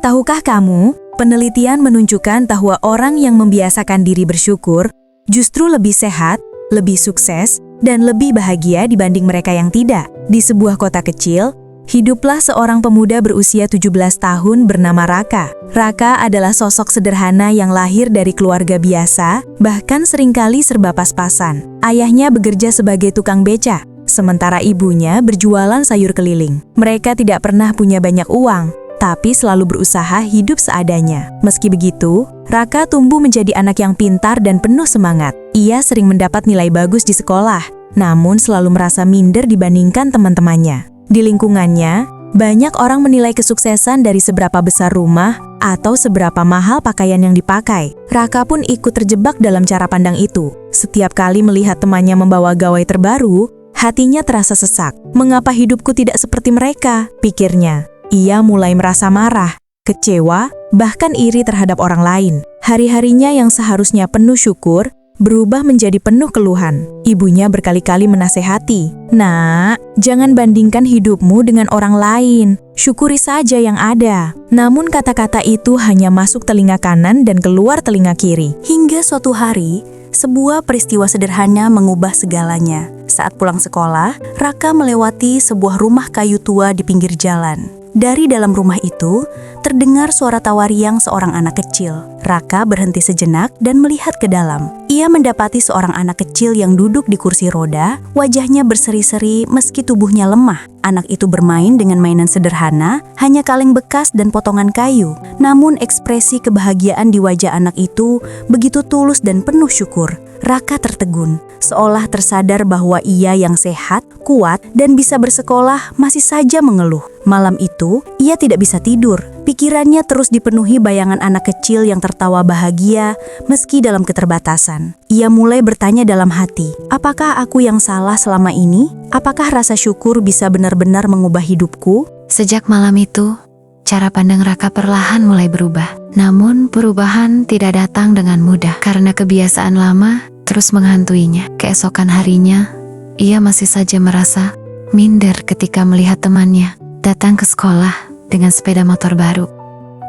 Tahukah kamu, penelitian menunjukkan bahwa orang yang membiasakan diri bersyukur justru lebih sehat, lebih sukses, dan lebih bahagia dibanding mereka yang tidak. Di sebuah kota kecil, hiduplah seorang pemuda berusia 17 tahun bernama Raka. Raka adalah sosok sederhana yang lahir dari keluarga biasa, bahkan seringkali serba pas-pasan. Ayahnya bekerja sebagai tukang beca, sementara ibunya berjualan sayur keliling. Mereka tidak pernah punya banyak uang, tapi selalu berusaha hidup seadanya. Meski begitu, Raka tumbuh menjadi anak yang pintar dan penuh semangat. Ia sering mendapat nilai bagus di sekolah, namun selalu merasa minder dibandingkan teman-temannya. Di lingkungannya, banyak orang menilai kesuksesan dari seberapa besar rumah atau seberapa mahal pakaian yang dipakai. Raka pun ikut terjebak dalam cara pandang itu. Setiap kali melihat temannya membawa gawai terbaru, hatinya terasa sesak. Mengapa hidupku tidak seperti mereka? Pikirnya. Ia mulai merasa marah, kecewa, bahkan iri terhadap orang lain. Hari-harinya yang seharusnya penuh syukur, berubah menjadi penuh keluhan. Ibunya berkali-kali menasehati, "Nak, jangan bandingkan hidupmu dengan orang lain. Syukuri saja yang ada." Namun kata-kata itu hanya masuk telinga kanan dan keluar telinga kiri. Hingga suatu hari, sebuah peristiwa sederhana mengubah segalanya. Saat pulang sekolah, Raka melewati sebuah rumah kayu tua di pinggir jalan. Dari dalam rumah itu, terdengar suara tawa riang seorang anak kecil. Raka berhenti sejenak dan melihat ke dalam. Ia mendapati seorang anak kecil yang duduk di kursi roda, wajahnya berseri-seri meski tubuhnya lemah. Anak itu bermain dengan mainan sederhana, hanya kaleng bekas dan potongan kayu. Namun ekspresi kebahagiaan di wajah anak itu begitu tulus dan penuh syukur. Raka tertegun, seolah tersadar bahwa ia yang sehat, kuat, dan bisa bersekolah masih saja mengeluh. Malam itu, ia tidak bisa tidur. Pikirannya terus dipenuhi bayangan anak kecil yang tertawa bahagia meski dalam keterbatasan. Ia mulai bertanya dalam hati, apakah aku yang salah selama ini? Apakah rasa syukur bisa benar-benar mengubah hidupku? Sejak malam itu, cara pandang Raka perlahan mulai berubah. Namun perubahan tidak datang dengan mudah karena kebiasaan lama terus menghantuinya. Keesokan harinya, ia masih saja merasa minder ketika melihat temannya datang ke sekolah dengan sepeda motor baru.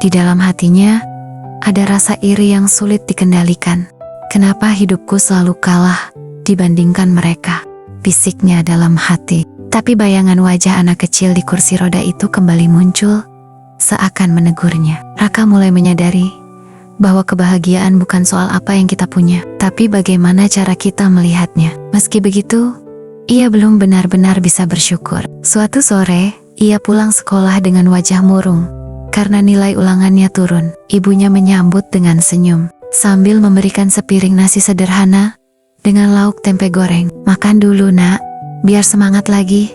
Di dalam hatinya, ada rasa iri yang sulit dikendalikan. Kenapa hidupku selalu kalah dibandingkan mereka? Bisiknya dalam hati. Tapi bayangan wajah anak kecil di kursi roda itu kembali muncul, seakan menegurnya. Raka mulai menyadari bahwa kebahagiaan bukan soal apa yang kita punya, tapi bagaimana cara kita melihatnya. Meski begitu, ia belum benar-benar bisa bersyukur. Suatu sore, ia pulang sekolah dengan wajah murung karena nilai ulangannya turun. Ibunya menyambut dengan senyum sambil memberikan sepiring nasi sederhana dengan lauk tempe goreng. "Makan dulu, Nak, biar semangat lagi,"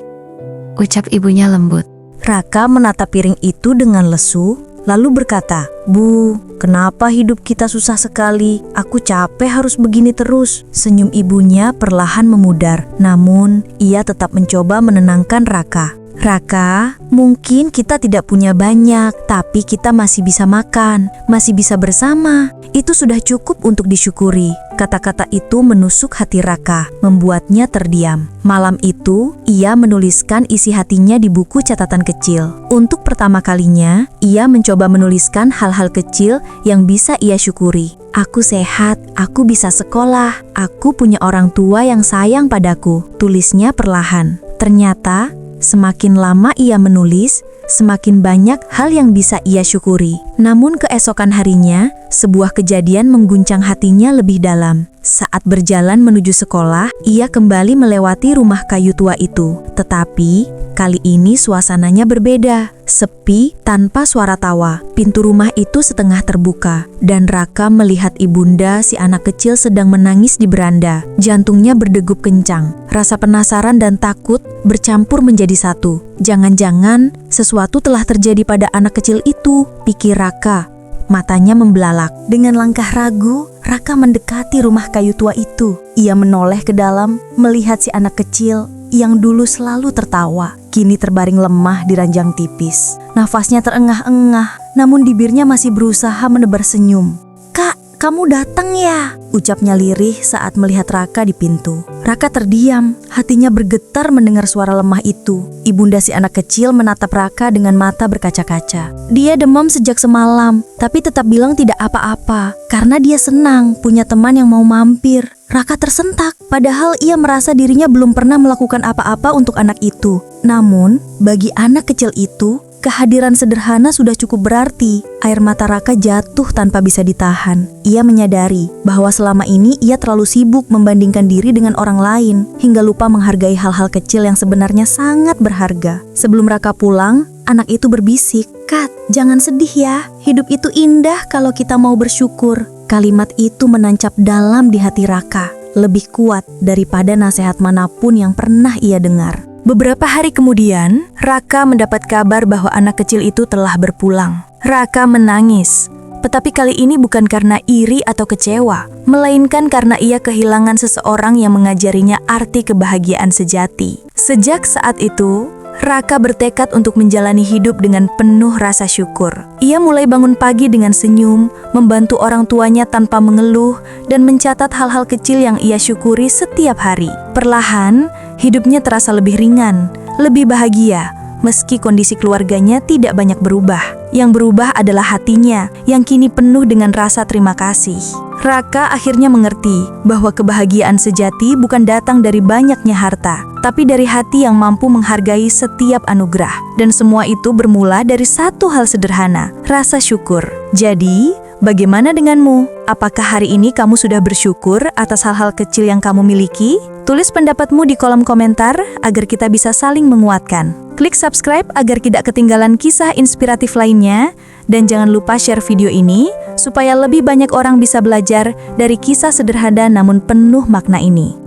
ucap ibunya lembut. Raka menatap piring itu dengan lesu, lalu berkata, "Bu, kenapa hidup kita susah sekali? Aku capek harus begini terus." Senyum ibunya perlahan memudar, namun ia tetap mencoba menenangkan Raka. "Raka, mungkin kita tidak punya banyak, tapi kita masih bisa makan, masih bisa bersama. Itu sudah cukup untuk disyukuri." Kata-kata itu menusuk hati Raka, membuatnya terdiam. Malam itu, ia menuliskan isi hatinya di buku catatan kecil. Untuk pertama kalinya, ia mencoba menuliskan hal-hal kecil yang bisa ia syukuri. "Aku sehat, aku bisa sekolah, aku punya orang tua yang sayang padaku," tulisnya perlahan. Ternyata, semakin lama ia menulis, semakin banyak hal yang bisa ia syukuri. Namun keesokan harinya, sebuah kejadian mengguncang hatinya lebih dalam. Saat berjalan menuju sekolah, ia kembali melewati rumah kayu tua itu. Tetapi, kali ini suasananya berbeda. Sepi, tanpa suara tawa. Pintu rumah itu setengah terbuka, dan Raka melihat ibunda si anak kecil sedang menangis di beranda. Jantungnya berdegup kencang. Rasa penasaran dan takut bercampur menjadi satu. Jangan-jangan sesuatu telah terjadi pada anak kecil itu, pikir Raka. Matanya membelalak. Dengan langkah ragu, Raka mendekati rumah kayu tua itu. Ia menoleh ke dalam, melihat si anak kecil yang dulu selalu tertawa, kini terbaring lemah di ranjang tipis. Nafasnya terengah-engah, namun bibirnya masih berusaha menebar senyum. "Kak, kamu datang ya?" ucapnya lirih saat melihat Raka di pintu. Raka terdiam, hatinya bergetar mendengar suara lemah itu. Ibunda si anak kecil menatap Raka dengan mata berkaca-kaca. Dia demam sejak semalam, tapi tetap bilang tidak apa-apa, karena dia senang punya teman yang mau mampir. Raka tersentak, padahal ia merasa dirinya belum pernah melakukan apa-apa untuk anak itu. Namun, bagi anak kecil itu, kehadiran sederhana sudah cukup berarti. Air mata Raka jatuh tanpa bisa ditahan. Ia menyadari bahwa selama ini ia terlalu sibuk membandingkan diri dengan orang lain, hingga lupa menghargai hal-hal kecil yang sebenarnya sangat berharga. Sebelum Raka pulang, anak itu berbisik, "Kat, jangan sedih ya. Hidup itu indah kalau kita mau bersyukur." Kalimat itu menancap dalam di hati Raka, lebih kuat daripada nasihat manapun yang pernah ia dengar. Beberapa hari kemudian, Raka mendapat kabar bahwa anak kecil itu telah berpulang. Raka menangis, tetapi kali ini bukan karena iri atau kecewa, melainkan karena ia kehilangan seseorang yang mengajarinya arti kebahagiaan sejati. Sejak saat itu, Raka bertekad untuk menjalani hidup dengan penuh rasa syukur. Ia mulai bangun pagi dengan senyum, membantu orang tuanya tanpa mengeluh, dan mencatat hal-hal kecil yang ia syukuri setiap hari. Perlahan, hidupnya terasa lebih ringan, lebih bahagia, meski kondisi keluarganya tidak banyak berubah. Yang berubah adalah hatinya, yang kini penuh dengan rasa terima kasih. Raka akhirnya mengerti bahwa kebahagiaan sejati bukan datang dari banyaknya harta, tapi dari hati yang mampu menghargai setiap anugerah. Dan semua itu bermula dari satu hal sederhana, rasa syukur. Jadi, bagaimana denganmu? Apakah hari ini kamu sudah bersyukur atas hal-hal kecil yang kamu miliki? Tulis pendapatmu di kolom komentar agar kita bisa saling menguatkan. Klik subscribe agar tidak ketinggalan kisah inspiratif lainnya. Dan jangan lupa share video ini supaya lebih banyak orang bisa belajar dari kisah sederhana namun penuh makna ini.